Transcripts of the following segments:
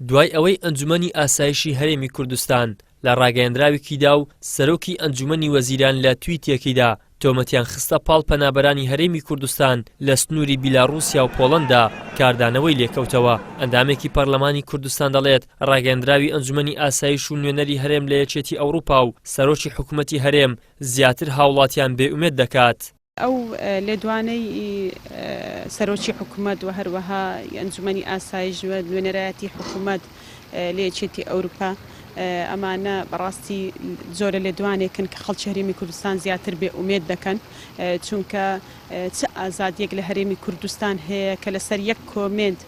دوای ئەوەی ئەنجومەنی ئاسایشی هەرێمی کوردستان لە ڕاگەیەندراوێکیدا و سەرۆکی ئەنجومەنی وەزیران لە تویتێکیدا تۆمەتیان خستە پاڵ پەنابەرانی هەرێمی کوردستان لە سنووری بیلاڕووسیا و پۆڵەندا کاردانەوەی لێکەوتەوە. ئەندامێکی پەرلەمانی کوردستان دەڵێت ڕاگەیەندراوی ئەنجومەنی ئاسایش و نوێنەری هەرێم لە یەکێتی ئەوروپا و سەرۆکی حکوومەتی هەرێم زیاتر هاوڵاتیان بێئومێد دەکات. ئەو لێدوانەی سەرۆکی حکوومەت و هەروەها ئەنجومەنی ئاسایش و نوێنەرایەتی حکوومەت لە یەکێتی ئەوروپا ئەمانە بەڕاستی زۆرە لێدوانێکن کە خەڵکی هەرێمی کوردستان زیاتر بێئومێد دەکەن، چونکە چ ئازادیەک لە هەرێمی کوردستان هەیە کە لەسەر یەک کۆمنت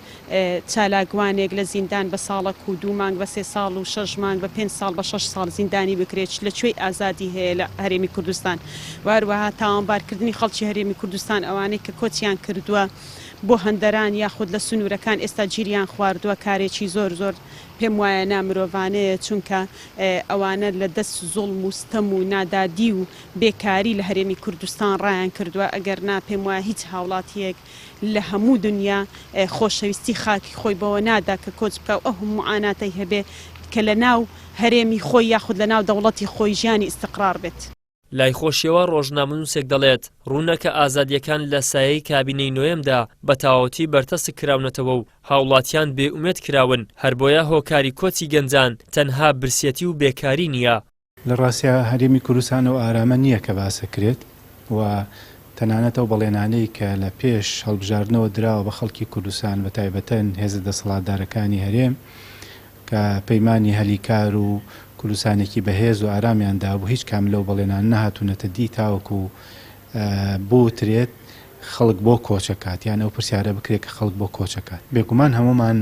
چالاکوانێک لە زیندان بە ساڵێک و 2 مانگ بە 3 ساڵ و 6 مانگ بە 5 ساڵ بە 6 ساڵ زیندانی بکرێت لەکوێی ئازادی هەیە لە هەرێمی کوردستان. وهروەها تاوانبارکردنی خەڵکی هەرێمی کوردستان ئەوانەی کە کۆچیان کردووە بۆ هەندەران یاخود لە سنوورەکان ئێستا گیریان خواردووە کارێکی زۆر پێم وایە نامرۆڤانەیە، چونکە ئەوانە لە دەست زوڵم و ستەم و نادادی و بێکاری لە هەرێمی کوردستان ڕایان کردووە. ئەگەر نا پێم وایە هیچ هاوڵاتیەک لە هەموو دنیا خۆشەویستی خاکی خۆی بەوە نادا کە کۆچ بکە و ئەو هەموو معاناتەی هەبێ کە لە ناو هەرێمی خۆی یاخود لە ناو دەوڵەتی خۆی ژیانی ئیستقرار بێت. لای خۆشیەوە ڕۆژنامەنووسێک دەڵێت ڕوونەکە ئازادیەکان لە سایەی کابینەی نوێمدا بە تەواوەتی بەرتەسک کراونەتەوە و هاوڵاتیان بێئومێد کراون، هەر بۆیە هۆکاری کۆچی گەنجان تەنها برسێتی و بێکاری نییە. لە ڕاستیە هەرێمی کوردستانەوە ئارامە نییە کە باسەکرێت و تەنانەتەوە بەڵێنانەی کە لە پێش هەڵبژاردنەوە دراوە بە خەڵکی کوردستان بە تایبەتەن هێزە دەسەڵاتدارەکانی هەرێم کە پەیمانی هەلیکار و کوردستانێکی بەهێز و ئارامیاندا بوو هیچ کام لەو بەڵێنان نەهاتوونەتە دی تاوەکو بوترێت خەڵک بۆ کۆچەکات، یان ئەو پرسیارە بکرێت کە خەڵک بۆ کۆچەکات. بێگومان هەمومان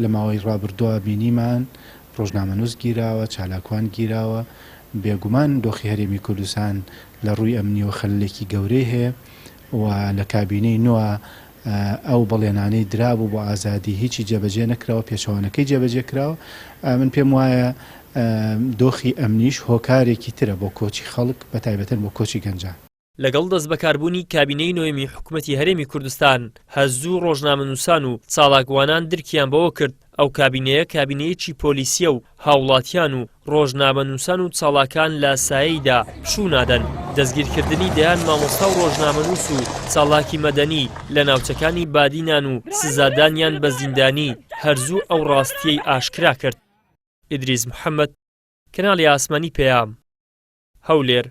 لە ماوەی ڕابردووە بینیمان ڕۆژنامەنووس گیراوە، چالاکوان گیراوە. بێگومان دۆخی هەرێمی کوردستان لە ڕووی ئەمنیەوە خەللێکی گەورەی هەیە و لە کابینەی نوێ ئەو بەڵێنانەی درابوو بۆ ئازادی هیچی جێبەجێ نەکراوە، پێچەوانەکەی جێبەجێ کراوە. من پێم وایە دۆخی ئەمنیش هۆکارێکی ترە بۆ کۆچی خەڵک بە تایبەتەن بۆ کۆچی گەنجان. لەگەڵ دەست بەکاربوونی کابینەی نوێمی حکوومەتی هەرێمی کوردستان هەزوو ڕۆژنامەنووسان و چالاکوانان درکیان بەوە کرد ئەو کابینەیە کابینەیەکی پۆلیسیە و هاوڵاتیان و ڕۆژنامەنووسان و چالاکان لە سایەیدا پشوو نادەن. دەستگیرکردنی دەیان مامۆستا و ڕۆژنامەنووس و چالاکی مەدەنی لە ناوچەکانی بادینان و سزادانیان بە زیندانی هەرزوو ئەو ڕاستیەی ئاشکرا کرد. ئیدریس محەممەد، کەناڵی ئاسمانی پێام، هەولێر.